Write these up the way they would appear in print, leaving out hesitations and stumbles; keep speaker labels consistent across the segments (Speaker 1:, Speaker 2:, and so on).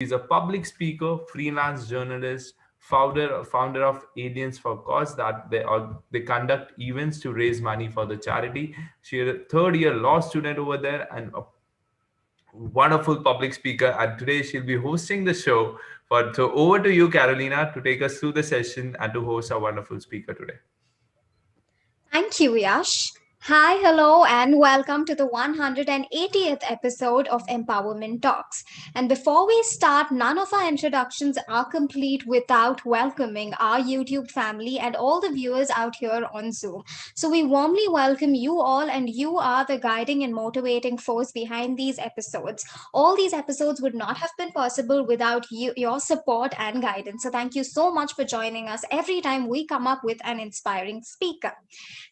Speaker 1: She's a public speaker, freelance journalist, founder of Aliens for Cause that they conduct events to raise money for the charity. She is a third year law student over there and a wonderful public speaker. And today she'll be hosting the show. So over to you, Carolina, to take us through the session and to host our wonderful speaker today.
Speaker 2: Thank you, Yash. Hi, hello, and welcome to the 180th episode of Empowerment Talks. And before we start, none of our introductions are complete without welcoming our YouTube family and all the viewers out here on Zoom. So we warmly welcome you all, and you are the guiding and motivating force behind these episodes. All these episodes would not have been possible without your support and guidance. So thank you so much for joining us every time we come up with an inspiring speaker.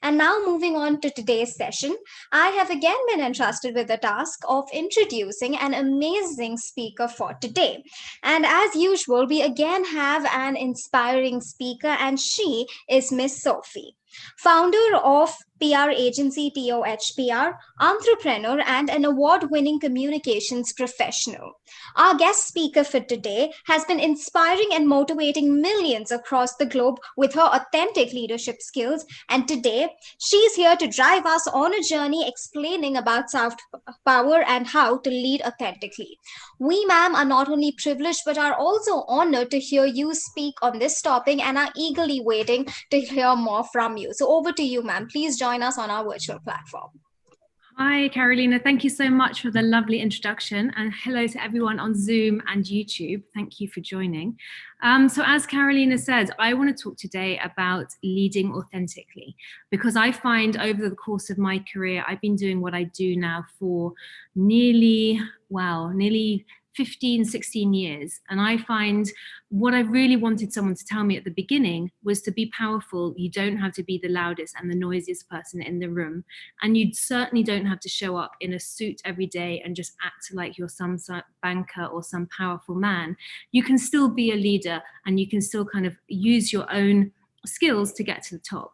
Speaker 2: And now, moving on to today's session, I have again been entrusted with the task of introducing an amazing speaker for today. And as usual, we again have an inspiring speaker, and she is Miss Sophie, founder of PR agency TOHPR, entrepreneur, and an award winning communications professional. Our guest speaker for today has been inspiring and motivating millions across the globe with her authentic leadership skills. And today, she's here to drive us on a journey explaining about soft power and how to lead authentically. We, ma'am, are not only privileged but are also honored to hear you speak on this topic and are eagerly waiting to hear more from you. So, over to you, ma'am. Please join us on our virtual platform.
Speaker 3: Hi, Carolina. Thank you so much for the lovely introduction, and hello to everyone on Zoom and YouTube. Thank you for joining. So as Carolina said, I want to talk today about leading authentically, because I find over the course of my career, I've been doing what I do now for nearly 15, 16 years. And I find what I really wanted someone to tell me at the beginning was to be powerful. You don't have to be the loudest and the noisiest person in the room. And you certainly don't have to show up in a suit every day and just act like you're some banker or some powerful man. You can still be a leader and you can still kind of use your own skills to get to the top.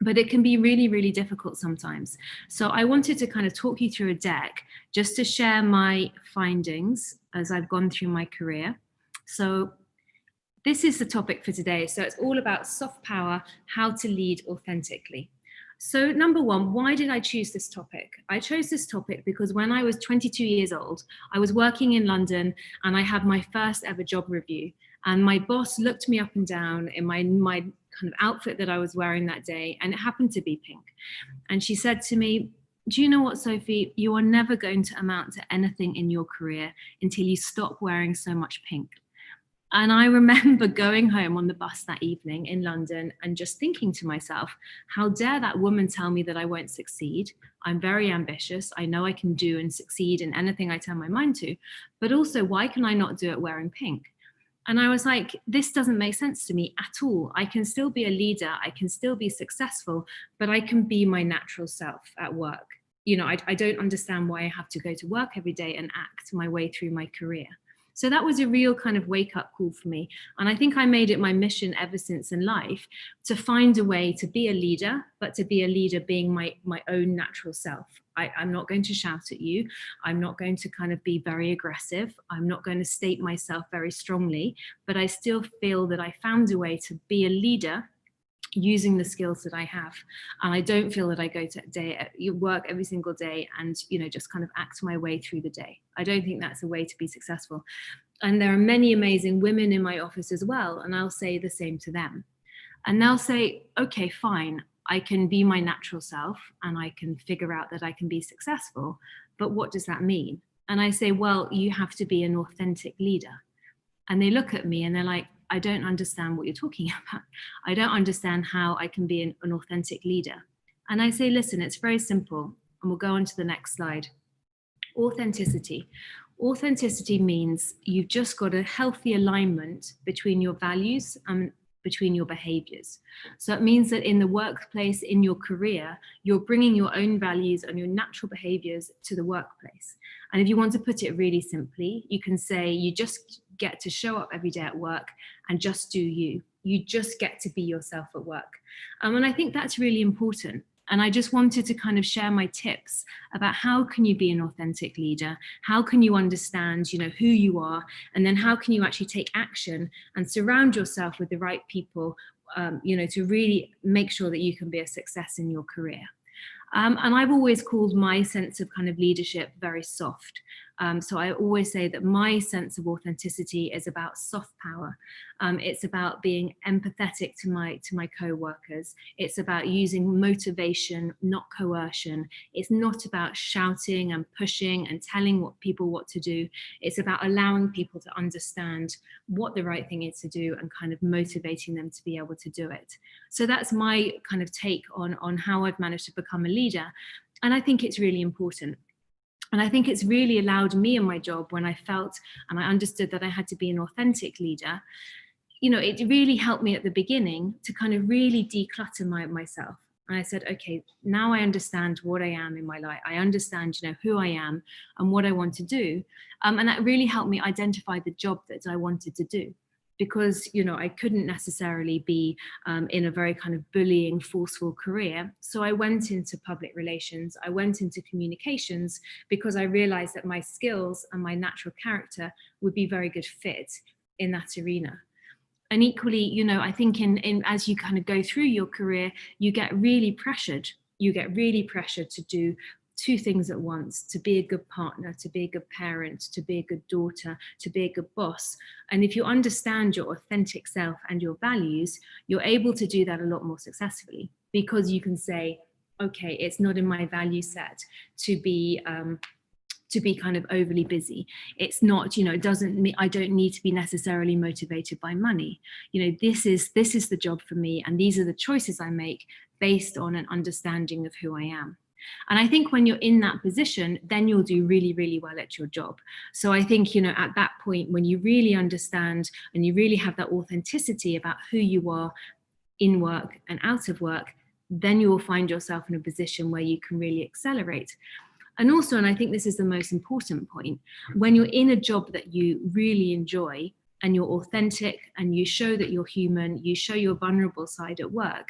Speaker 3: But it can be really, really difficult sometimes. So I wanted to kind of talk you through a deck just to share my findings as I've gone through my career. So this is the topic for today. So it's all about soft power, how to lead authentically. So number one, why did I choose this topic? I chose this topic because when I was 22 years old, I was working in London and I had my first ever job review. And my boss looked me up and down in my kind of outfit that I was wearing that day, and it happened to be pink. And she said to me, "Do you know what, Sophie? You are never going to amount to anything in your career until you stop wearing so much pink." And I remember going home on the bus that evening in London and just thinking to myself, how dare that woman tell me that I won't succeed? I'm very ambitious. I know I can do and succeed in anything I turn my mind to, but also why can I not do it wearing pink? And I was like, this doesn't make sense to me at all. I can still be a leader. I can still be successful, but I can be my natural self at work. You know, I don't understand why I have to go to work every day and act my way through my career. So that was a real kind of wake up call for me. And I think I made it my mission ever since in life to find a way to be a leader, but to be a leader being my own natural self. I'm not going to shout at you. I'm not going to kind of be very aggressive. I'm not going to state myself very strongly, but I still feel that I found a way to be a leader using the skills that I have. And I don't feel that I go to work every single day and, you know, just kind of act my way through the day. I don't think that's a way to be successful. And there are many amazing women in my office as well. And I'll say the same to them. And they'll say, okay, fine, I can be my natural self and I can figure out that I can be successful. But what does that mean? And I say, well, you have to be an authentic leader. And they look at me and they're like, I don't understand what you're talking about. I don't understand how I can be an authentic leader. And I say, listen, it's very simple. And we'll go on to the next slide. Authenticity. Authenticity means you've just got a healthy alignment between your values and between your behaviors. So it means that in the workplace, in your career, you're bringing your own values and your natural behaviors to the workplace. And if you want to put it really simply, you can say you just get to show up every day at work and just do you. You just get to be yourself at work. And I think that's really important. And I just wanted to kind of share my tips about how can you be an authentic leader? How can you understand, who you are? And then how can you actually take action and surround yourself with the right people, to really make sure that you can be a success in your career. And I've always called my sense of kind of leadership very soft. So I always say that my sense of authenticity is about soft power. It's about being empathetic to my co-workers. It's about using motivation, not coercion. It's not about shouting and pushing and telling people what to do. It's about allowing people to understand what the right thing is to do and kind of motivating them to be able to do it. So that's my kind of take on how I've managed to become a leader. And I think it's really important. And I think it's really allowed me in my job, when I felt and I understood that I had to be an authentic leader, it really helped me at the beginning to kind of really declutter myself. And I said, okay, now I understand what I am in my life. I understand, who I am and what I want to do. And that really helped me identify the job that I wanted to do. Because, I couldn't necessarily be in a very kind of bullying, forceful career. So I went into public relations, I went into communications, because I realized that my skills and my natural character would be very good fit in that arena. And equally, I think in as you kind of go through your career, you get really pressured. You get really pressured to do two things at once: to be a good partner, to be a good parent, to be a good daughter, to be a good boss. And if you understand your authentic self and your values, you're able to do that a lot more successfully, because you can say, okay, it's not in my value set to be kind of overly busy. It's not, it doesn't mean I don't need to be necessarily motivated by money. This is the job for me, and these are the choices I make based on an understanding of who I am. And I think when you're in that position, then you'll do really, really well at your job. So I think, at that point, when you really understand and you really have that authenticity about who you are in work and out of work, then you will find yourself in a position where you can really accelerate. And also, and I think this is the most important point, when you're in a job that you really enjoy and you're authentic and you show that you're human, you show your vulnerable side at work,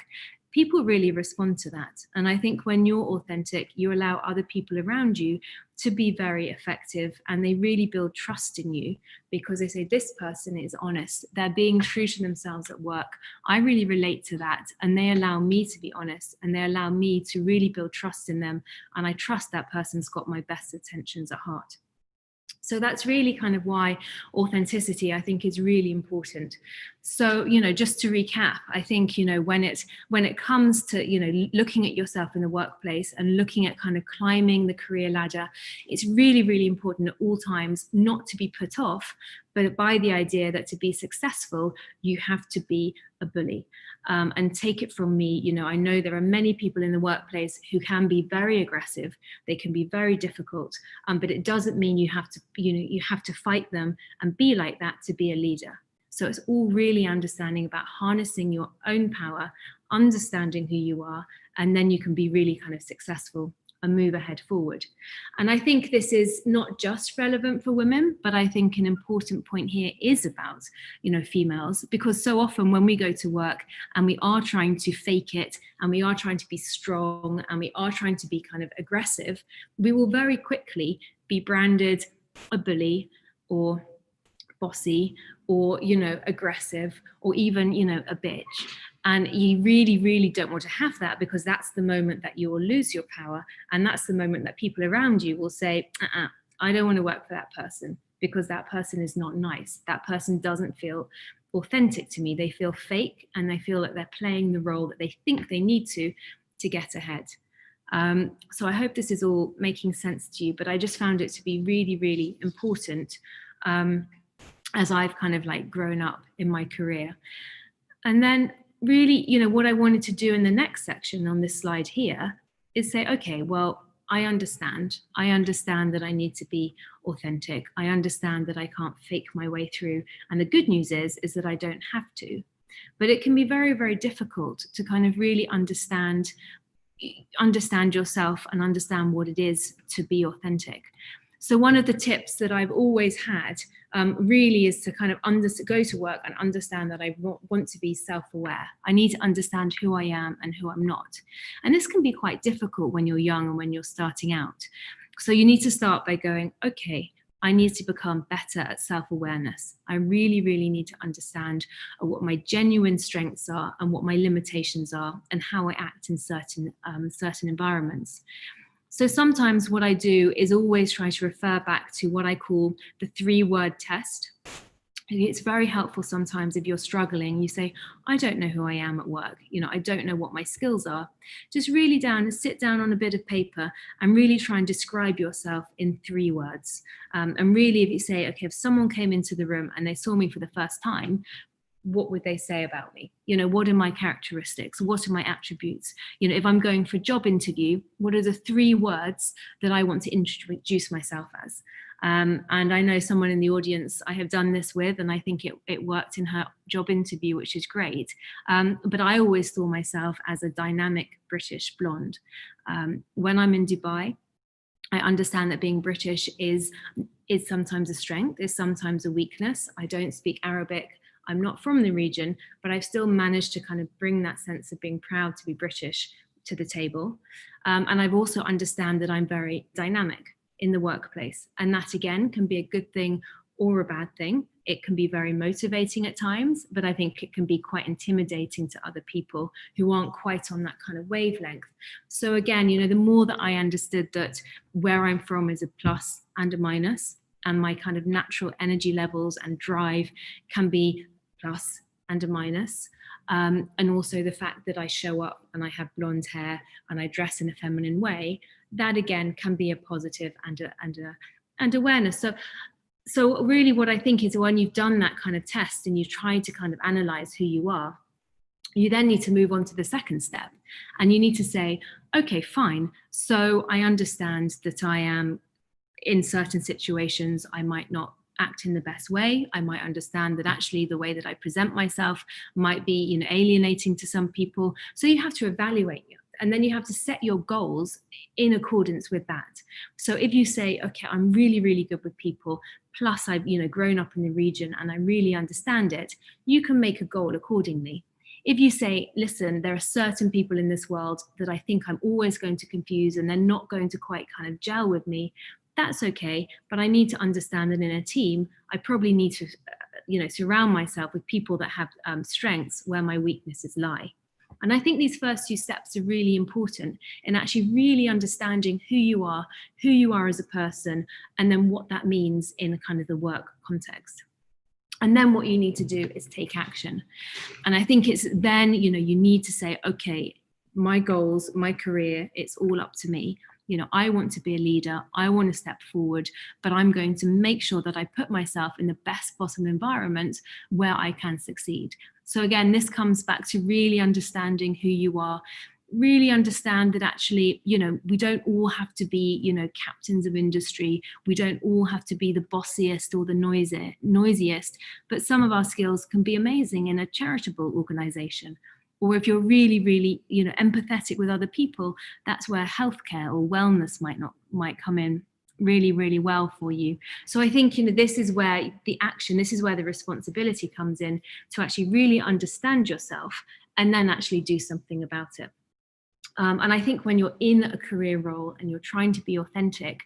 Speaker 3: people really respond to that. And I think when you're authentic, you allow other people around you to be very effective, and they really build trust in you, because they say, this person is honest, they're being true to themselves at work, I really relate to that, and they allow me to be honest, and they allow me to really build trust in them, and I trust that person's got my best intentions at heart. So that's really kind of why authenticity, I think, is really important. So, just to recap, I think, when it comes to, looking at yourself in the workplace and looking at kind of climbing the career ladder, it's really, really important at all times not to be put off, but by the idea that to be successful, you have to be a bully. And take it from me, I know there are many people in the workplace who can be very aggressive. They can be very difficult, but it doesn't mean you have to fight them and be like that to be a leader. So it's all really understanding about harnessing your own power, understanding who you are, and then you can be really kind of successful and move ahead forward. And I think this is not just relevant for women, but I think an important point here is about, females, because so often when we go to work and we are trying to fake it, and we are trying to be strong, and we are trying to be kind of aggressive, we will very quickly be branded a bully, or bossy, or aggressive, or even a bitch. And you really, really don't want to have that, because that's the moment that you will lose your power, and that's the moment that people around you will say, I don't want to work for that person, because that person is not nice, that person doesn't feel authentic to me, they feel fake, and they feel that they're playing the role that they think they need to get ahead. So I hope this is all making sense to you, but I just found it to be really, really important as I've kind of like grown up in my career. And then really, what I wanted to do in the next section on this slide here is say, okay, well, I understand that I need to be authentic. I understand that I can't fake my way through. And the good news is that I don't have to. But it can be very, very difficult to kind of really understand yourself and understand what it is to be authentic. So one of the tips that I've always had really is to kind of go to work and understand that I want to be self-aware. I need to understand who I am and who I'm not. And this can be quite difficult when you're young and when you're starting out. So you need to start by going, okay, I need to become better at self-awareness. I really, really need to understand what my genuine strengths are and what my limitations are and how I act in certain environments. So sometimes what I do is always try to refer back to what I call the 3-word test. It's very helpful sometimes if you're struggling, you say, I don't know who I am at work. I don't know what my skills are. Just really sit down on a bit of paper and really try and describe yourself in 3 words. And really, if you say, okay, if someone came into the room and they saw me for the first time, what would they say about me? What are my characteristics? What are my attributes? If I'm going for a job interview, what are the 3 words that I want to introduce myself as? And I know someone in the audience I have done this with, and I think it worked in her job interview, which is great. But I always saw myself as a dynamic British blonde. When I'm in Dubai, I understand that being British is sometimes a strength, is sometimes a weakness. I don't speak Arabic. I'm not from the region, but I've still managed to kind of bring that sense of being proud to be British to the table. And I've also understand that I'm very dynamic in the workplace. And that again can be a good thing or a bad thing. It can be very motivating at times, but I think it can be quite intimidating to other people who aren't quite on that kind of wavelength. So again, the more that I understood that where I'm from is a plus and a minus, and my kind of natural energy levels and drive can be plus and a minus. And also the fact that I show up and I have blonde hair and I dress in a feminine way, that again can be a positive and awareness. So really what I think is when you've done that kind of test and you try to kind of analyze who you are, you then need to move on to the second step. And you need to say, okay, fine. So I understand that I am in certain situations, I might not act in the best way. I might understand that actually the way that I present myself might be, alienating to some people. So you have to evaluate it. And then you have to set your goals in accordance with that. So if you say, okay, I'm really, really good with people, plus I've, grown up in the region and I really understand it, you can make a goal accordingly. If you say, listen, there are certain people in this world that I think I'm always going to confuse and they're not going to quite kind of gel with me, that's okay. But I need to understand that in a team, I probably need to, surround myself with people that have strengths where my weaknesses lie. And I think these first 2 steps are really important in actually really understanding who you are as a person, and then what that means in kind of the work context. And then what you need to do is take action. And I think it's then, you need to say, okay, my goals, my career, it's all up to me. I want to be a leader. I want to step forward, but I'm going to make sure that I put myself in the best possible environment where I can succeed. So again, this comes back to really understanding who you are, really understand that actually, we don't all have to be, captains of industry. We don't all have to be the bossiest or the noisiest, but some of our skills can be amazing in a charitable organization. Or if you're really, really, empathetic with other people, that's where healthcare or wellness might come in really, really well for you. So I think, this is where the action, this is where the responsibility comes in to actually really understand yourself and then actually do something about it. And I think when you're in a career role and you're trying to be authentic,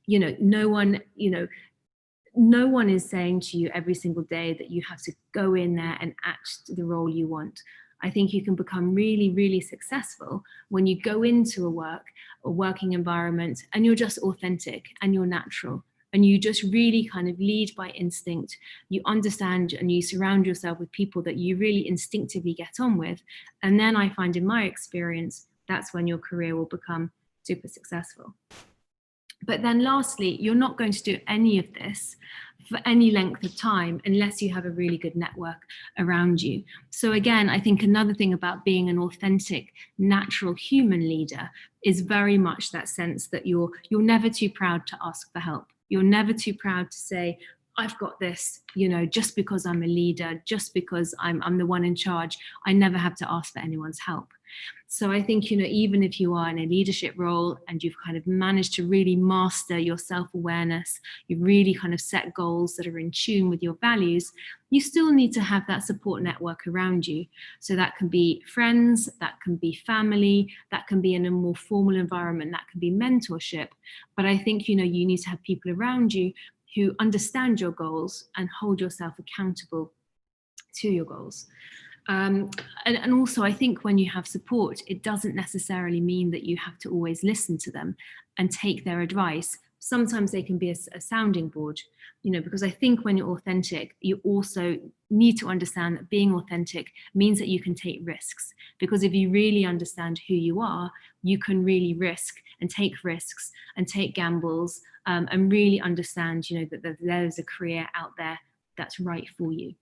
Speaker 3: no one is saying to you every single day that you have to go in there and act the role you want. I think you can become really, really successful when you go into a working environment and you're just authentic and you're natural and you just really kind of lead by instinct. You understand and you surround yourself with people that you really instinctively get on with. And then I find in my experience, that's when your career will become super successful. But then lastly, you're not going to do any of this for any length of time unless you have a really good network around you. So again, I think another thing about being an authentic, natural human leader is very much that sense that you're never too proud to ask for help. You're never too proud to say, I've got this, just because I'm a leader, just because I'm the one in charge, I never have to ask for anyone's help. So I think, even if you are in a leadership role and you've kind of managed to really master your self-awareness, you've really kind of set goals that are in tune with your values, you still need to have that support network around you. So that can be friends, that can be family, that can be in a more formal environment, that can be mentorship. But I think, you need to have people around you who understand your goals and hold yourself accountable to your goals. And also, I think when you have support, it doesn't necessarily mean that you have to always listen to them and take their advice. Sometimes they can be a sounding board, because I think when you're authentic, you also need to understand that being authentic means that you can take risks. Because if you really understand who you are, you can really risk and take risks and take gambles, and really understand, that there's a career out there that's right for you.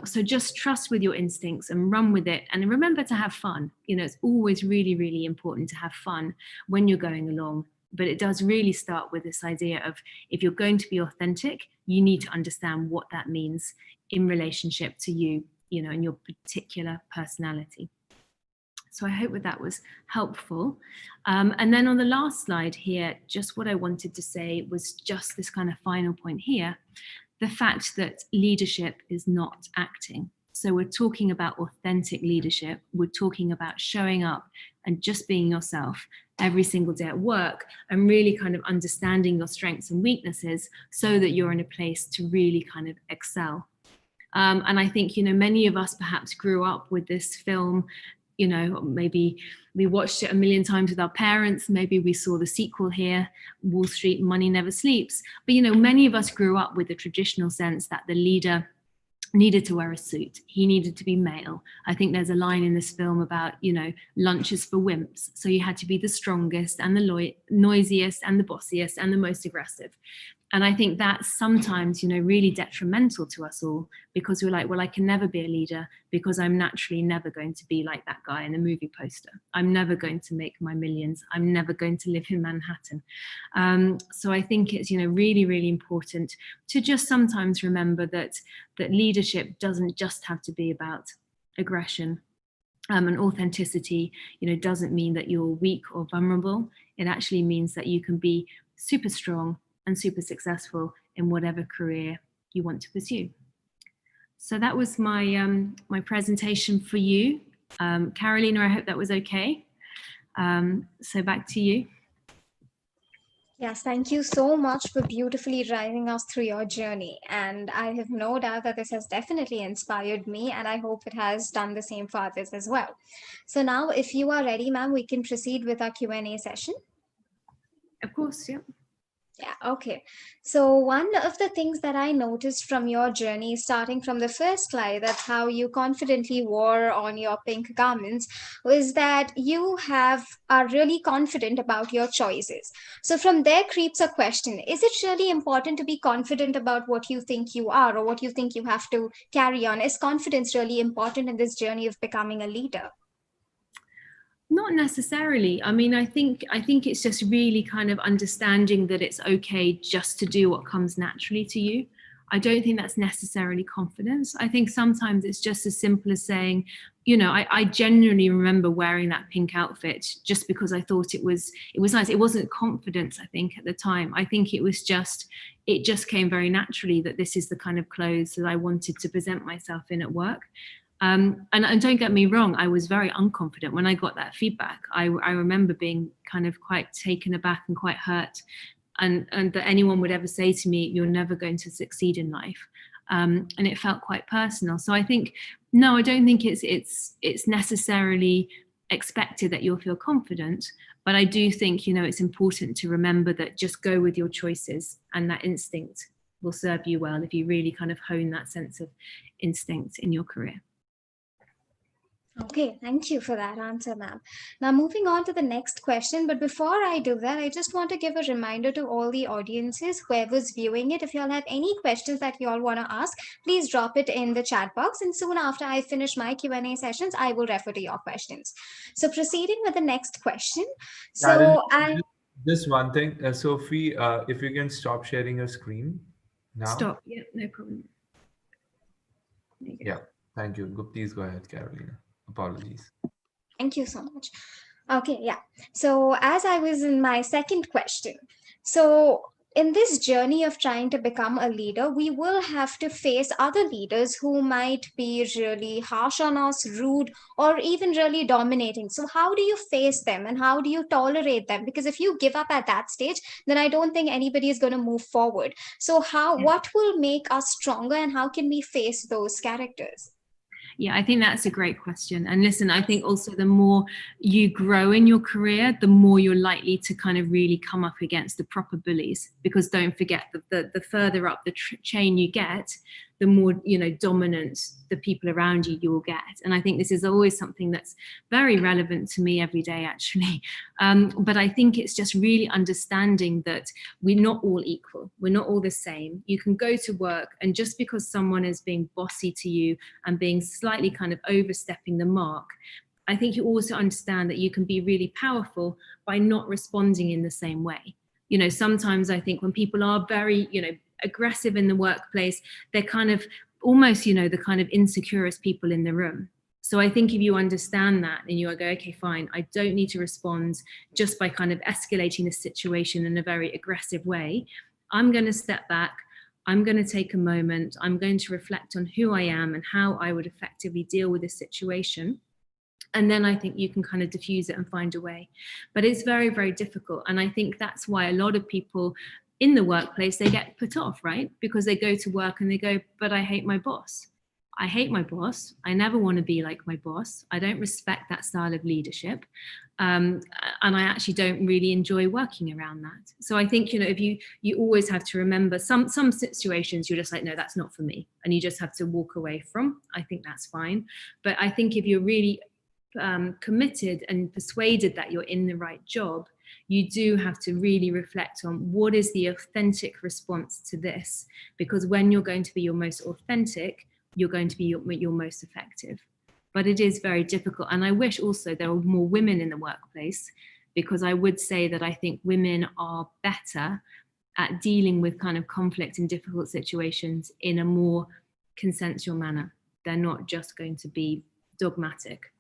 Speaker 3: So just trust with your instincts and run with it, and remember to have fun. It's always really, really important to have fun when you're going along, but it does really start with this idea of, if you're going to be authentic, you need to understand what that means in relationship to you, and your particular personality. So I hope that was helpful. And then on the last slide here, just what I wanted to say was just this kind of final point here, the fact that leadership is not acting. So we're talking about authentic leadership. We're talking about showing up and just being yourself every single day at work, and really kind of understanding your strengths and weaknesses so that you're in a place to really kind of excel. And I think, many of us perhaps grew up with this film. Maybe we watched it a million times with our parents. Maybe we saw the sequel here, Wall Street, Money Never Sleeps. But, many of us grew up with the traditional sense that the leader needed to wear a suit. He needed to be male. I think there's a line in this film about, lunch is for wimps. So you had to be the strongest and the noisiest and the bossiest and the most aggressive. And I think that's sometimes, really detrimental to us all, because we're like, well, I can never be a leader because I'm naturally never going to be like that guy in the movie poster. I'm never going to make my millions. I'm never going to live in Manhattan. So I think it's, really, really important to just sometimes remember that leadership doesn't just have to be about aggression. And authenticity, doesn't mean that you're weak or vulnerable. It actually means that you can be super strong and super successful in whatever career you want to pursue. So that was my my presentation for you. Carolina, I hope that was okay. So back to you.
Speaker 2: Yes, thank you so much for beautifully driving us through your journey. And I have no doubt that this has definitely inspired me, and I hope it has done the same for others as well. So now, if you are ready, ma'am, we can proceed with our Q&A session.
Speaker 3: Of course, yeah.
Speaker 2: Yeah, okay. So one of the things that I noticed from your journey, starting from the first slide, that's how you confidently wore on your pink garments, was that you are really confident about your choices. So from there creeps a question: is it really important to be confident about what you think you are or what you think you have to carry on? Is confidence really important in this journey of becoming a leader?
Speaker 3: Not necessarily. I mean, I think it's just really kind of understanding that it's okay just to do what comes naturally to you. I don't think that's necessarily confidence. I think sometimes it's just as simple as saying, I genuinely remember wearing that pink outfit just because I thought it was nice. It wasn't confidence, I think, at the time. I think it just came very naturally that this is the kind of clothes that I wanted to present myself in at work. And don't get me wrong, I was very unconfident when I got that feedback. I remember being kind of quite taken aback and quite hurt, and that anyone would ever say to me, "You're never going to succeed in life." And it felt quite personal. So I think, no, I don't think it's necessarily expected that you'll feel confident, but I do think, it's important to remember that just go with your choices, and that instinct will serve you well if you really kind of hone that sense of instinct in your career.
Speaker 2: Okay, thank you for that answer, ma'am. Now, moving on to the next question. But before I do that, I just want to give a reminder to all the audiences, whoever's viewing it. If you all have any questions that you all want to ask, please drop it in the chat box. And soon after I finish my Q&A sessions, I will refer to your questions. So proceeding with the next question.
Speaker 1: Karen,
Speaker 2: So I...
Speaker 1: just one thing, Sophie, if you can stop sharing your screen now.
Speaker 3: Stop. Yeah, no problem.
Speaker 1: Yeah, thank you. Please go ahead, Carolina. Apologies.
Speaker 2: Thank you so much. Okay, yeah. So, as I was in my second question, so in this journey of trying to become a leader, we will have to face other leaders who might be really harsh on us, rude, or even really dominating. So, how do you face them and how do you tolerate them? Because if you give up at that stage, then I don't think anybody is going to move forward. So, what will make us stronger and how can we face those characters?
Speaker 3: Yeah, I think that's a great question. And listen, I think also the more you grow in your career, the more you're likely to kind of really come up against the proper bullies. Because don't forget that the further up the chain you get, the more, you know, dominant the people around you will get. And I think this is always something that's very relevant to me every day, actually. But I think it's just really understanding that we're not all equal. We're not all the same. You can go to work, and just because someone is being bossy to you and being slightly kind of overstepping the mark, I think you also understand that you can be really powerful by not responding in the same way. You know, sometimes I think when people are very, you know, aggressive in the workplace, they're kind of almost, you know, the kind of insecurest people in the room. So I think if you understand that and you go, okay, fine, I don't need to respond just by kind of escalating the situation in a very aggressive way. I'm going to step back. I'm going to take a moment. I'm going to reflect on who I am and how I would effectively deal with this situation. And then I think you can kind of diffuse it and find a way. But it's very, very difficult. And I think that's why a lot of people in the workplace, they get put off, right? Because they go to work and they go, but I hate my boss. I hate my boss. I never want to be like my boss. I don't respect that style of leadership. And I actually don't really enjoy working around that. So I think, you know, if you always have to remember some situations, you're just like, no, that's not for me. And you just have to walk away from. I think that's fine. But I think if you're really committed and persuaded that you're in the right job, you do have to really reflect on what is the authentic response to this, because when you're going to be your most authentic, you're going to be your most effective. But it is very difficult. And I wish also there were more women in the workplace, because I would say that I think women are better at dealing with kind of conflict in difficult situations in a more consensual manner. They're not just going to be dogmatic.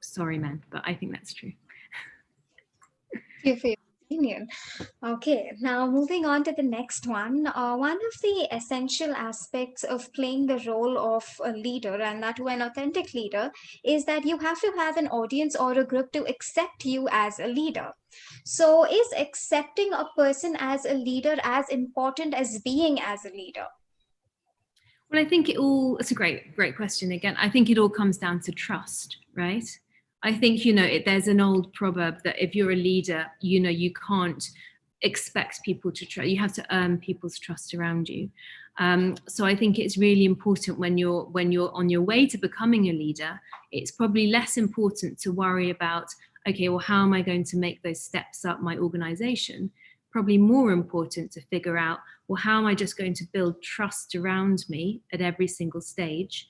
Speaker 3: Sorry, men, but I think that's true.
Speaker 2: Thank you for your opinion. Okay, now moving on to the next one. One of the essential aspects of playing the role of a leader, and that to an authentic leader, is that you have to have an audience or a group to accept you as a leader. So, is accepting a person as a leader as important as being as a leader?
Speaker 3: Well, I think it's a great question. Again, I think it all comes down to trust, right? I think, you know, there's an old proverb that if you're a leader, you know, you can't expect people to trust. You have to earn people's trust around you. So I think it's really important when you're on your way to becoming a leader. It's probably less important to worry about, okay, well, how am I going to make those steps up my organization? Probably more important to figure out, well, how am I just going to build trust around me at every single stage?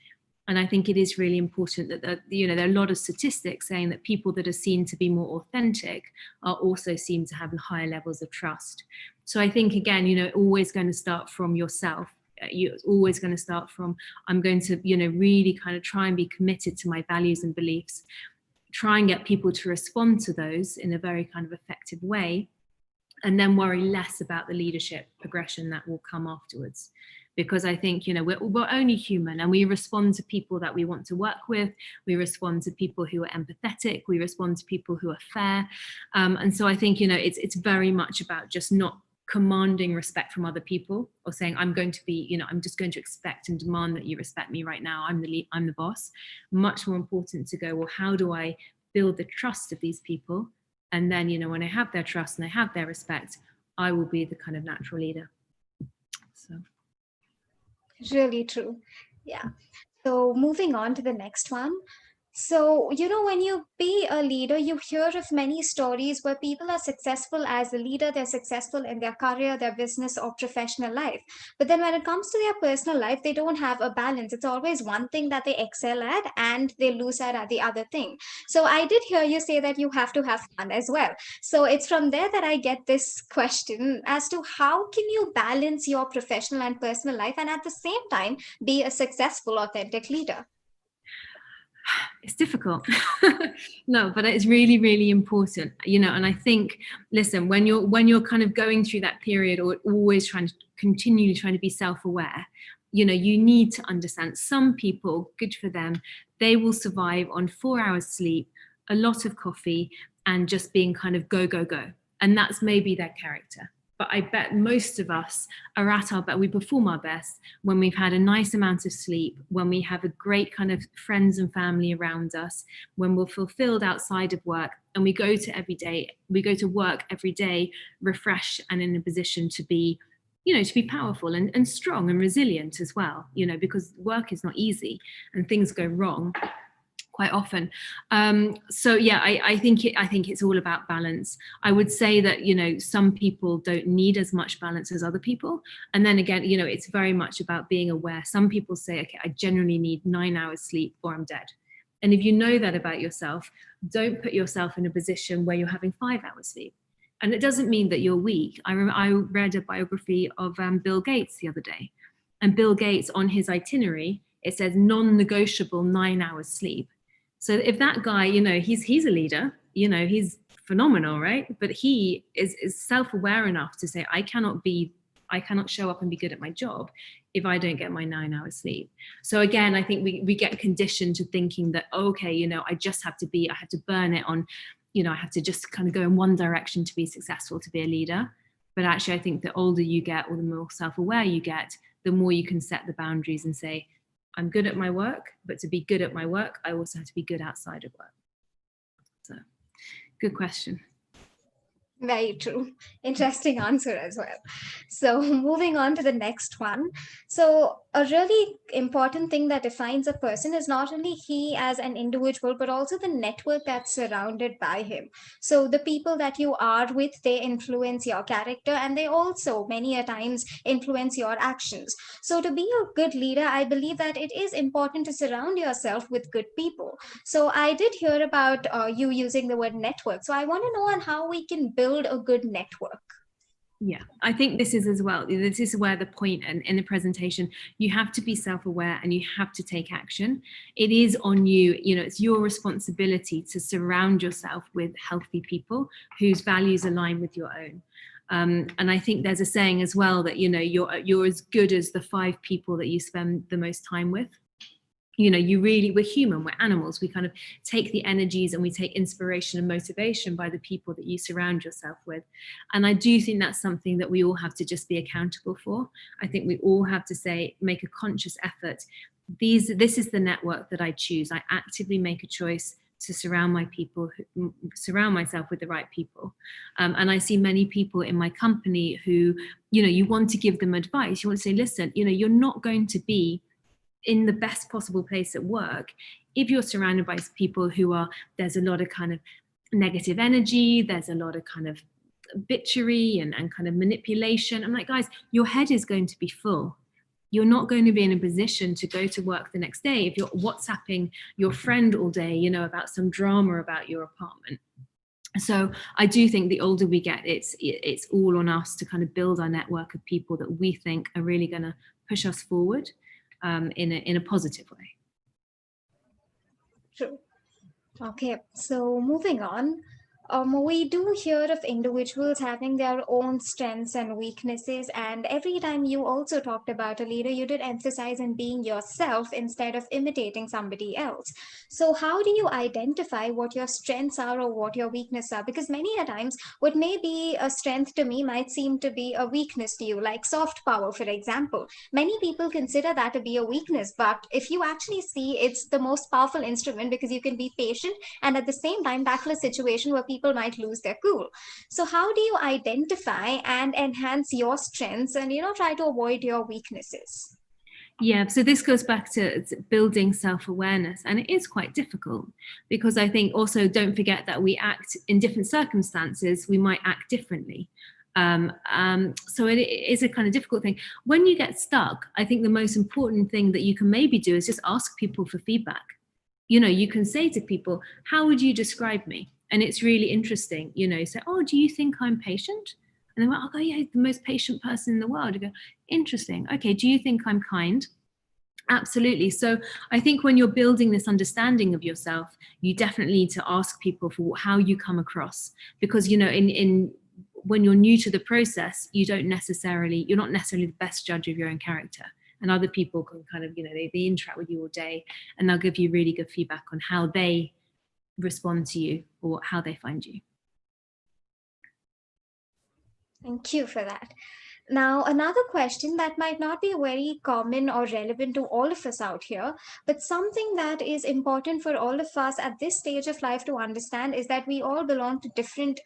Speaker 3: And I think it is really important that, you know, there are a lot of statistics saying that people that are seen to be more authentic are also seen to have higher levels of trust. So I think, again, you know, always going to start from yourself. You're always going to start from, I'm going to, you know, really kind of try and be committed to my values and beliefs, try and get people to respond to those in a very kind of effective way, and then worry less about the leadership progression that will come afterwards. Because I think, you know, we're only human, and we respond to people that we want to work with. We respond to people who are empathetic. We respond to people who are fair. And so I think, you know, it's very much about just not commanding respect from other people, or saying, I'm going to be, you know, I'm just going to expect and demand that you respect me right now. I'm the boss. Much more important to go, well, how do I build the trust of these people? And then, you know, when I have their trust and I have their respect, I will be the kind of natural leader. So.
Speaker 2: Really true. Yeah. So moving on to the next one. So, you know, when you be a leader, you hear of many stories where people are successful as a leader, they're successful in their career, their business, or professional life. But then when it comes to their personal life, they don't have a balance. It's always one thing that they excel at and they lose out at the other thing. So, I did hear you say that you have to have fun as well. So, it's from there that I get this question as to how can you balance your professional and personal life and at the same time be a successful, authentic leader?
Speaker 3: It's difficult. No, but it's really, really important, and I think, listen, when you're kind of going through that period, or always continually trying to be self-aware, you need to understand some people, good for them, they will survive on 4 hours sleep, a lot of coffee, and just being kind of go, go, go. And that's maybe their character. But I bet most of us are at our best, we perform our best when we've had a nice amount of sleep, when we have a great kind of friends and family around us, when we're fulfilled outside of work, and we go to work every day refreshed and in a position to be, to be powerful and strong and resilient as well, because work is not easy and things go wrong quite often. So yeah, I think it's all about balance. I would say that, some people don't need as much balance as other people. And then again, it's very much about being aware. Some people say, okay, I generally need 9 hours sleep or I'm dead. And if you know that about yourself, don't put yourself in a position where you're having 5 hours sleep. And it doesn't mean that you're weak. I read a biography of Bill Gates the other day. And Bill Gates, on his itinerary, it says non-negotiable 9 hours sleep. So if that guy, he's a leader, he's phenomenal, right? But he is self-aware enough to say, I cannot show up and be good at my job if I don't get my 9 hours sleep. So again, I think we get conditioned to thinking that, okay, I have to burn it on, I have to just kind of go in one direction to be successful, to be a leader. But actually, I think the older you get, or the more self-aware you get, the more you can set the boundaries and say, I'm good at my work, but to be good at my work, I also have to be good outside of work. So, good question.
Speaker 2: Very true. Interesting answer as well. So, moving on to the next one. So, a really important thing that defines a person is not only he as an individual, but also the network that's surrounded by him. So, the people that you are with, they influence your character, and they also, many a times, influence your actions. So, to be a good leader, I believe that it is important to surround yourself with good people. So, I did hear about you using the word network. So, I want to know on how we can build a good network.
Speaker 3: Yeah, I think this is as well. This is where the point in the presentation, you have to be self-aware and you have to take action. It is on you, it's your responsibility to surround yourself with healthy people whose values align with your own. And I think there's a saying as well that, you're as good as the 5 people that you spend the most time with. We're human, we're animals. We kind of take the energies and we take inspiration and motivation by the people that you surround yourself with. And I do think that's something that we all have to just be accountable for. I think we all have to make a conscious effort. This is the network that I choose. I actively make a choice to surround myself with the right people. And I see many people in my company who, you want to give them advice. You want to say, listen, you're not going to be in the best possible place at work if you're surrounded by people there's a lot of kind of negative energy, there's a lot of kind of bitchery and kind of manipulation. I'm like, guys, your head is going to be full. You're not going to be in a position to go to work the next day if you're WhatsApping your friend all day, about some drama about your apartment. So I do think the older we get, it's all on us to kind of build our network of people that we think are really going to push us forward in a positive way.
Speaker 2: True. Okay, so moving on. We do hear of individuals having their own strengths and weaknesses, and every time you also talked about a leader, you did emphasize on being yourself instead of imitating somebody else. So, how do you identify what your strengths are or what your weaknesses are? Because many a times, what may be a strength to me might seem to be a weakness to you, like soft power, for example. Many people consider that to be a weakness, but if you actually see, it's the most powerful instrument because you can be patient and at the same time tackle a situation where people might lose their cool. So how do you identify and enhance your strengths and try to avoid your weaknesses?
Speaker 3: Yeah, so this goes back to building self-awareness, and it is quite difficult because I think also don't forget that we act in different circumstances, we might act differently. So it is a kind of difficult thing. When you get stuck, I think the most important thing that you can maybe do is just ask people for feedback. You can say to people, how would you describe me? And it's really interesting, say, oh, do you think I'm patient? And they went, oh, yeah, the most patient person in the world. You go, interesting. Okay, do you think I'm kind? Absolutely. So I think when you're building this understanding of yourself, you definitely need to ask people for how you come across, because, you know, in when you're new to the process, you're not necessarily the best judge of your own character. And other people can kind of, you know, they interact with you all day, and they'll give you really good feedback on how they respond to you or how they find you.
Speaker 2: Thank you for that. Now, another question that might not be very common or relevant to all of us out here, but something that is important for all of us at this stage of life to understand is that we all belong to different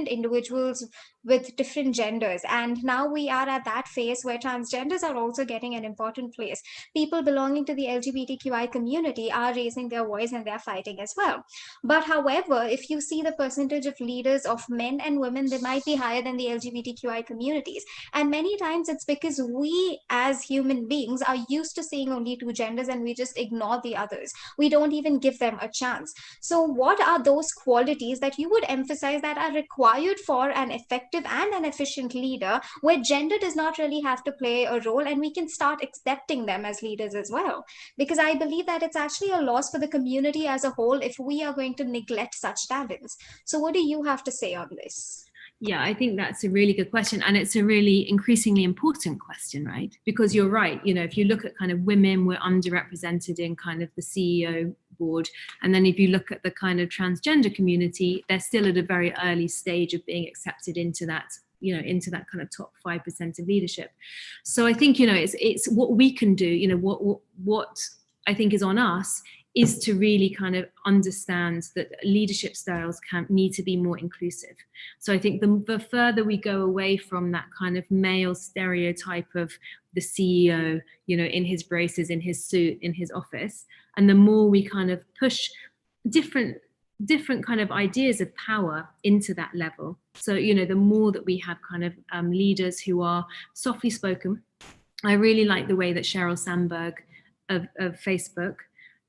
Speaker 2: individuals with different genders. And now we are at that phase where transgenders are also getting an important place. People belonging to the LGBTQI community are raising their voice and they're fighting as well. But however, if you see the percentage of leaders of men and women, they might be higher than the LGBTQI communities. And many times it's because we as human beings are used to seeing only two genders and we just ignore the others. We don't even give them a chance. So, what are those qualities that you would emphasize that are required for an effective and an efficient leader where gender does not really have to play a role and we can start accepting them as leaders as well? Because I believe that it's actually a loss for the community as a whole if we are going to neglect such talents. So, what do you have to say on this?
Speaker 3: Yeah, I think that's a really good question. And it's a really increasingly important question, right? Because you're right. You know, if you look at kind of women, we're underrepresented in kind of the CEO board. And then if you look at the kind of transgender community, they're still at a very early stage of being accepted into that, you know, into that kind of top 5% of leadership. So I think, you know, it's what we can do, you know, what I think is on us is to really kind of understand that leadership styles need to be more inclusive. So I think the further we go away from that kind of male stereotype of the CEO, you know, in his braces, in his suit, in his office, and the more we kind of push different kind of ideas of power into that level. So, you know, the more that we have kind of leaders who are softly spoken. I really like the way that Sheryl Sandberg of Facebook,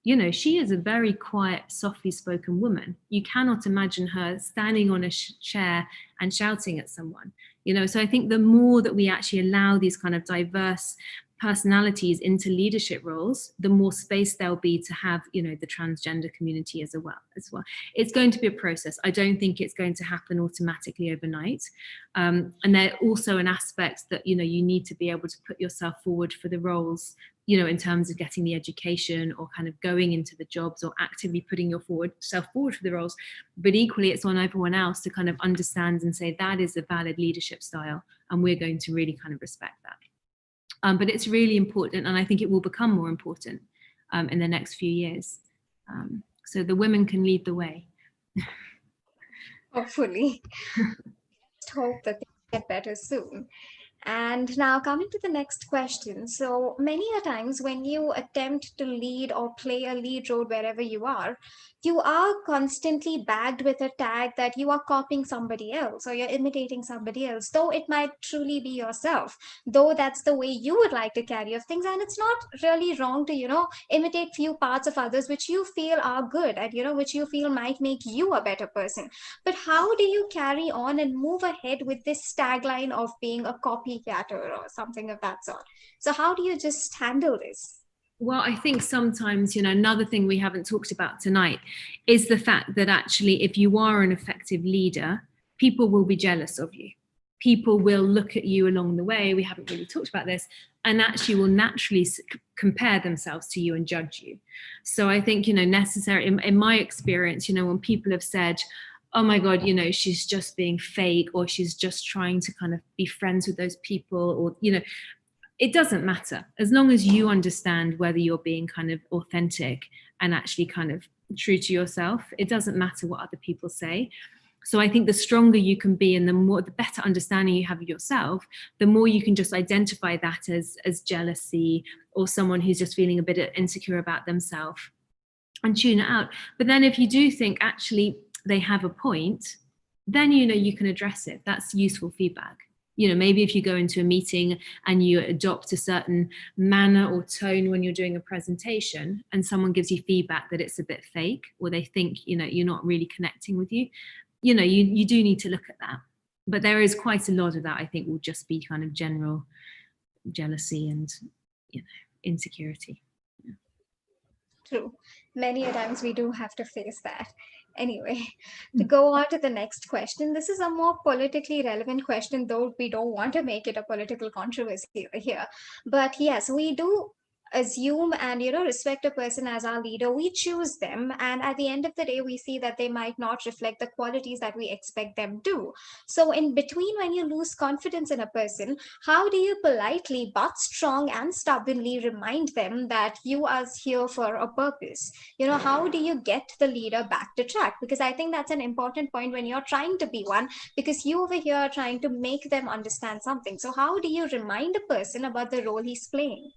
Speaker 3: you know, she is a very quiet, softly spoken woman. You cannot imagine her standing on a chair and shouting at someone, you know. So I think the more that we actually allow these kind of diverse personalities into leadership roles, the more space there'll be to have, you know, the transgender community as well. It's going to be a process. I don't think it's going to happen automatically overnight. And there's also an aspect that, you know, you need to be able to put yourself forward for the roles, you know, in terms of getting the education or kind of going into the jobs or actively putting yourself forward for the roles. But equally, it's on everyone else to kind of understand and say that is a valid leadership style, and we're going to really kind of respect that. But it's really important, and I think it will become more important in the next few years. So the women can lead the way.
Speaker 2: Hopefully. Just hope that things get better soon. And now coming to the next question. So many a times when you attempt to lead or play a lead role wherever you are constantly bagged with a tag that you are copying somebody else or you're imitating somebody else, though it might truly be yourself, though that's the way you would like to carry of things. And it's not really wrong to, imitate few parts of others which you feel are good and, which you feel might make you a better person. But how do you carry on and move ahead with this tagline of being a copycatter or something of that sort? So how do you just handle this?
Speaker 3: Well, I think sometimes, another thing we haven't talked about tonight is the fact that actually, if you are an effective leader, people will be jealous of you. People will look at you along the way. We haven't really talked about this, and actually will naturally compare themselves to you and judge you. So I think, necessary in my experience, when people have said, oh my God, she's just being fake, or she's just trying to kind of be friends with those people, or, it doesn't matter. As long as you understand whether you're being kind of authentic and actually kind of true to yourself, it doesn't matter what other people say. So I think the stronger you can be and the better understanding you have of yourself, the more you can just identify that as jealousy or someone who's just feeling a bit insecure about themselves and tune it out. But then if you do think actually they have a point, then, you can address it. That's useful feedback. Maybe if you go into a meeting and you adopt a certain manner or tone when you're doing a presentation and someone gives you feedback that it's a bit fake, or they think, you're not really connecting with you, you do need to look at that. But there is quite a lot of that, I think, will just be kind of general jealousy and, insecurity.
Speaker 2: True. Many a times we do have to face that. Anyway, to go on to the next question, this is a more politically relevant question, though we don't want to make it a political controversy here. But yes, we do assume and respect a person as our leader. We choose them, and at the end of the day we see that they might not reflect the qualities that we expect them to. So in between, when you lose confidence in a person, how do you politely but strong and stubbornly remind them that you are here for a purpose? How do you get the leader back to track? Because I think that's an important point when you're trying to be one, because you over here are trying to make them understand something. So how do you remind a person about the role he's playing?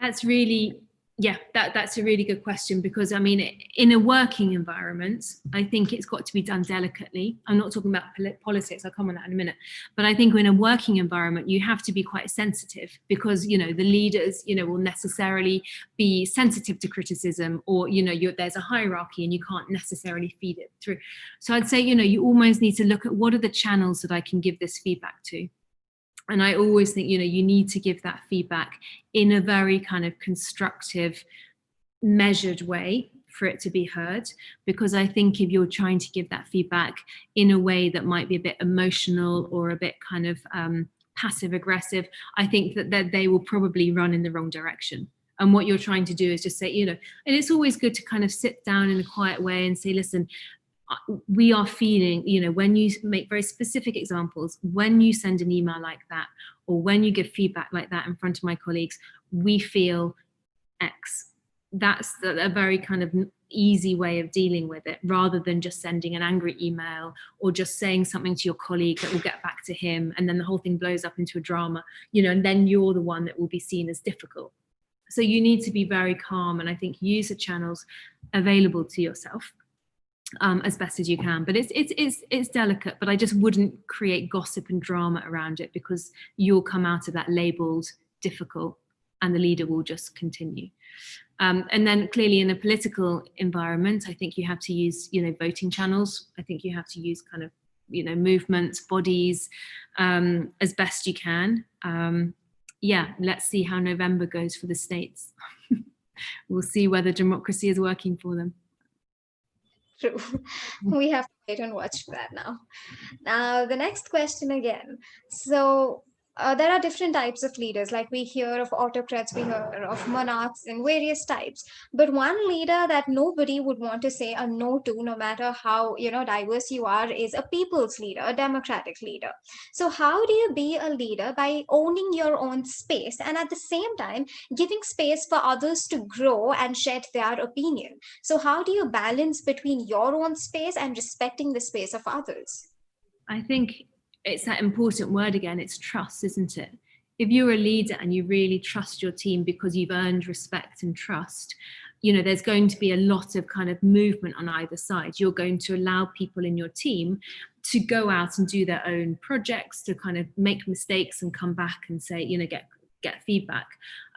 Speaker 3: That's really, yeah, that's a really good question, because I mean, in a working environment, I think it's got to be done delicately. I'm not talking about politics, I'll come on that in a minute, but I think in a working environment you have to be quite sensitive, because the leaders will necessarily be sensitive to criticism, or there's a hierarchy and you can't necessarily feed it through. So I'd say you almost need to look at what are the channels that I can give this feedback to. And I always think, you need to give that feedback in a very kind of constructive, measured way for it to be heard. Because I think if you're trying to give that feedback in a way that might be a bit emotional or a bit kind of passive aggressive, I think that they will probably run in the wrong direction. And what you're trying to do is just say, and it's always good to kind of sit down in a quiet way and say, listen, we are feeling, when you make very specific examples, when you send an email like that, or when you give feedback like that in front of my colleagues, we feel X. That's a very kind of easy way of dealing with it, rather than just sending an angry email or just saying something to your colleague that will get back to him, and then the whole thing blows up into a drama, and then you're the one that will be seen as difficult. So you need to be very calm, and I think use the channels available to yourself as best as you can. But it's delicate, but I just wouldn't create gossip and drama around it, because you'll come out of that labeled difficult and the leader will just continue. And then clearly in a political environment, I think you have to use, voting channels. I think you have to use kind of, movements, bodies, as best you can. Yeah, let's see how November goes for the states. We'll see whether democracy is working for them.
Speaker 2: True. We have to wait and watch for that now. Now, the next question again. So, there are different types of leaders. Like we hear of autocrats, we hear of monarchs in various types. But one leader that nobody would want to say a no to, no matter how diverse you are, is a people's leader, a democratic leader. So, how do you be a leader? By owning your own space and at the same time giving space for others to grow and shed their opinion. So, how do you balance between your own space and respecting the space of others?
Speaker 3: I think it's that important word again, it's trust, isn't it? If you're a leader and you really trust your team because you've earned respect and trust, there's going to be a lot of kind of movement on either side. You're going to allow people in your team to go out and do their own projects, to kind of make mistakes and come back and say, get feedback.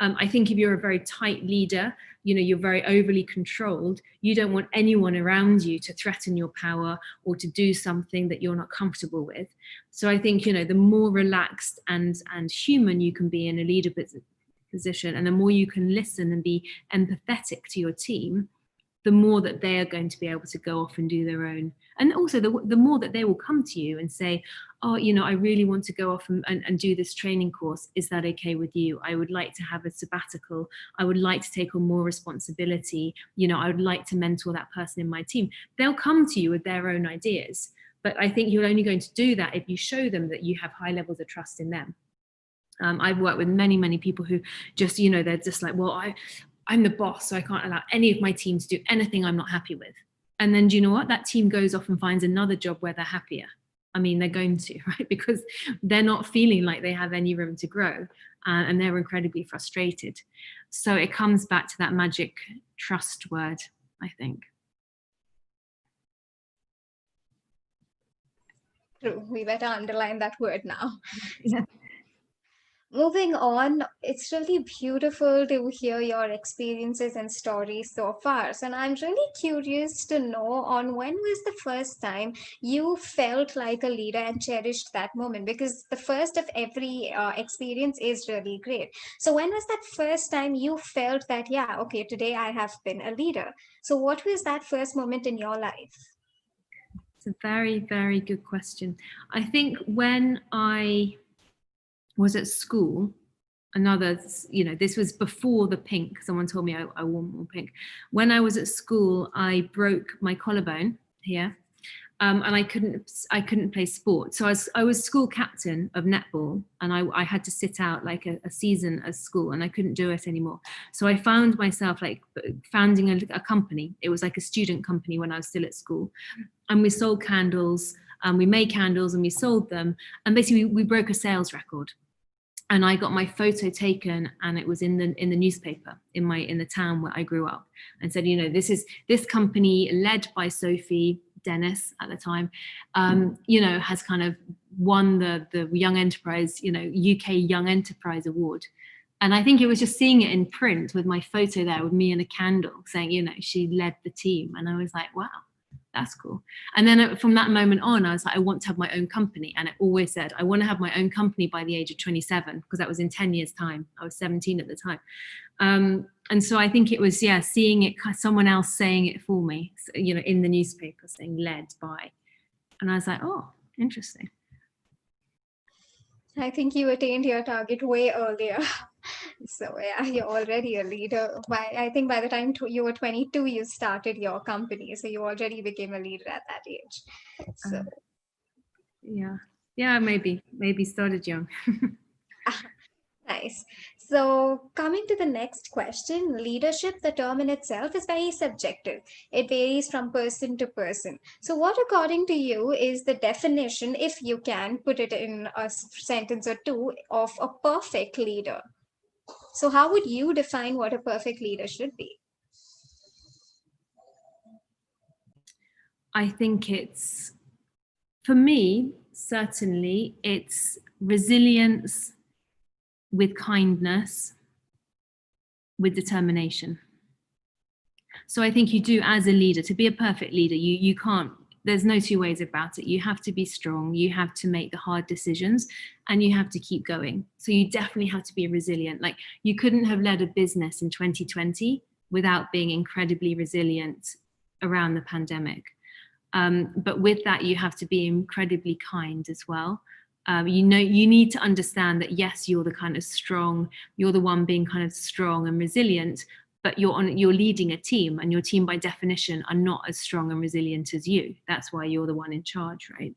Speaker 3: I think if you're a very tight leader, you're very overly controlled, you don't want anyone around you to threaten your power or to do something that you're not comfortable with. So I think, the more relaxed and human you can be in a leader position, and the more you can listen and be empathetic to your team, the more that they are going to be able to go off and do their own. And also the more that they will come to you and say, oh, I really want to go off and do this training course. Is that okay with you? I would like to have a sabbatical. I would like to take on more responsibility. I would like to mentor that person in my team. They'll come to you with their own ideas. But I think you're only going to do that if you show them that you have high levels of trust in them. I've worked with many, many people who just, they're just like, well, I'm the boss, so I can't allow any of my team to do anything I'm not happy with. And then do you know what? That team goes off and finds another job where they're happier. I mean, they're going to, right? Because they're not feeling like they have any room to grow, and they're incredibly frustrated. So it comes back to that magic trust word, I think.
Speaker 2: True. We better underline that word now.
Speaker 3: Yeah.
Speaker 2: Moving on, it's really beautiful to hear your experiences and stories so far. So I'm really curious to know on when was the first time you felt like a leader and cherished that moment? Because the first of every experience is really great. So when was that first time you felt that, yeah, okay, today I have been a leader? So what was that first moment in your life?
Speaker 3: It's a very, very good question. I think when I was at school, another, this was before the pink. Someone told me I wore more pink. When I was at school, I broke my collarbone here. And I couldn't play sport. So I was school captain of netball, and I had to sit out like a season at school, and I couldn't do it anymore. So I found myself like founding a company. It was like a student company when I was still at school, and we sold candles, and we made candles and we sold them, and basically we broke a sales record. And I got my photo taken, and it was in the newspaper in the town where I grew up, and said, this company led by Sophie Dennis at the time, has kind of won the Young Enterprise, UK Young Enterprise Award. And I think it was just seeing it in print with my photo there with me and a candle saying, she led the team. And I was like, wow, that's cool. And then from that moment on, I was like, I want to have my own company. And I always said, I want to have my own company by the age of 27, because that was in 10 years' time. I was 17 at the time. And so I think it was, seeing it, someone else saying it for me, in the newspaper saying led by. And I was like, oh, interesting.
Speaker 2: I think you attained your target way earlier. So yeah, you're already a leader. I think by the time you were 22, you started your company, so you already became a leader at that age. So
Speaker 3: Maybe started young.
Speaker 2: nice. So coming to the next question, leadership, the term in itself is very subjective. It varies from person to person. So what, according to you, is the definition, if you can put it in a sentence or two, of a perfect leader? So how would you define what a perfect leader should be?
Speaker 3: I think for me, certainly, it's resilience with kindness, with determination. So I think you do, as a leader, to be a perfect leader, you can't, there's no two ways about it. You have to be strong, you have to make the hard decisions, and you have to keep going. So you definitely have to be resilient. Like, you couldn't have led a business in 2020 without being incredibly resilient around the pandemic. But with that, you have to be incredibly kind as well. You need to understand that, yes, you're the one being kind of strong and resilient, but you're leading a team, and your team by definition are not as strong and resilient as you. That's why you're the one in charge, right?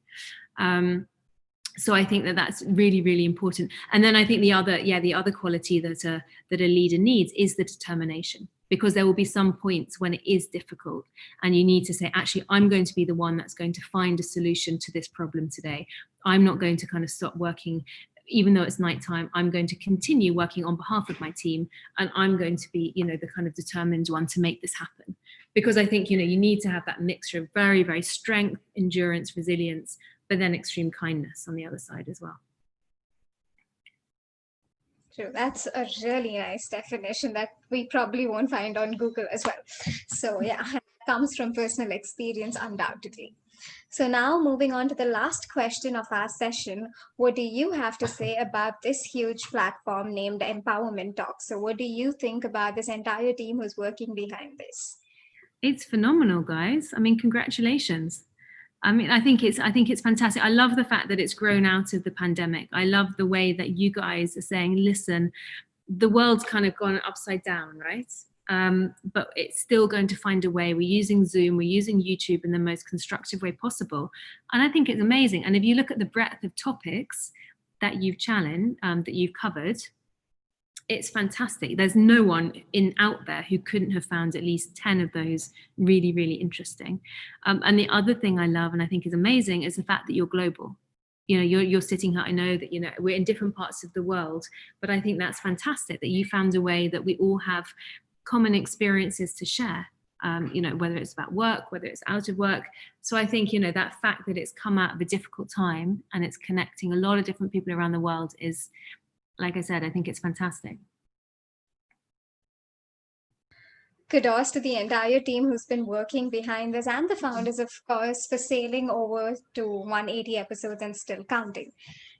Speaker 3: So I think that's really, really important. And then I think the other quality that a leader needs is the determination, because there will be some points when it is difficult, and you need to say, actually, I'm going to be the one that's going to find a solution to this problem today. I'm not going to kind of stop working, even though it's nighttime. I'm going to continue working on behalf of my team, and I'm going to be, the kind of determined one to make this happen. Because I think, you need to have that mixture of very, very strength, endurance, resilience, but then extreme kindness on the other side as well.
Speaker 2: True. That's a really nice definition that we probably won't find on Google as well. So yeah, it comes from personal experience, undoubtedly. So now moving on to the last question of our session, what do you have to say about this huge platform named Empowerment Talks? So what do you think about this entire team who's working behind this?
Speaker 3: It's phenomenal, guys. I mean, congratulations. I mean, I think it's fantastic. I love the fact that it's grown out of the pandemic. I love the way that you guys are saying, listen, the world's kind of gone upside down, right? But it's still going to find a way. We're using Zoom, we're using YouTube in the most constructive way possible. And I think it's amazing. And if you look at the breadth of topics that you've that you've covered, it's fantastic. There's no one out there who couldn't have found at least 10 of those really, really interesting. And the other thing I love and I think is amazing is the fact that you're global. You're sitting here. I know that, we're in different parts of the world, but I think that's fantastic that you found a way that we all have common experiences to share, whether it's about work, whether it's out of work. So I think, that fact that it's come out of a difficult time and it's connecting a lot of different people around the world is like I said, I think it's fantastic.
Speaker 2: Kudos to the entire team who's been working behind this and the founders, of course, for sailing over to 180 episodes and still counting.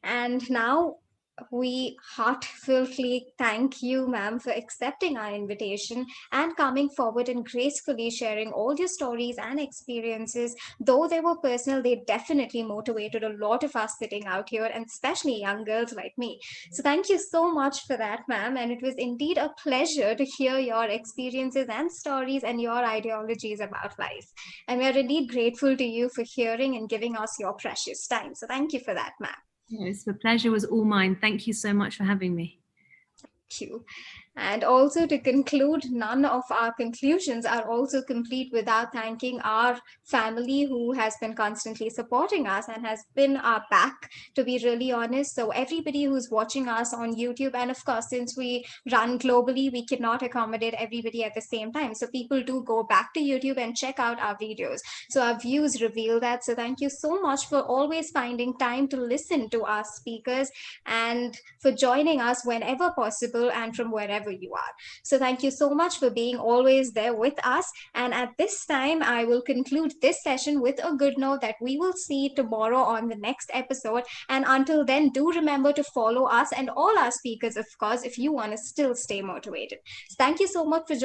Speaker 2: And now we heartfully thank you, ma'am, for accepting our invitation and coming forward and gracefully sharing all your stories and experiences. Though they were personal, they definitely motivated a lot of us sitting out here, and especially young girls like me. So thank you so much for that, ma'am. And it was indeed a pleasure to hear your experiences and stories and your ideologies about life. And we are indeed grateful to you for hearing and giving us your precious time. So thank you for that, ma'am.
Speaker 3: Yes, the pleasure was all mine. Thank you so much for having me.
Speaker 2: Thank you. And also to conclude, none of our conclusions are also complete without thanking our family who has been constantly supporting us and has been our back, to be really honest. So everybody who's watching us on YouTube, and of course, since we run globally, we cannot accommodate everybody at the same time. So people do go back to YouTube and check out our videos. So our views reveal that. So thank you so much for always finding time to listen to our speakers and for joining us whenever possible and from wherever you are. So thank you so much for being always there with us. And at this time, I will conclude this session with a good note that we will see tomorrow on the next episode. And until then, do remember to follow us and all our speakers, of course, if you want to still stay motivated. So thank you so much for joining.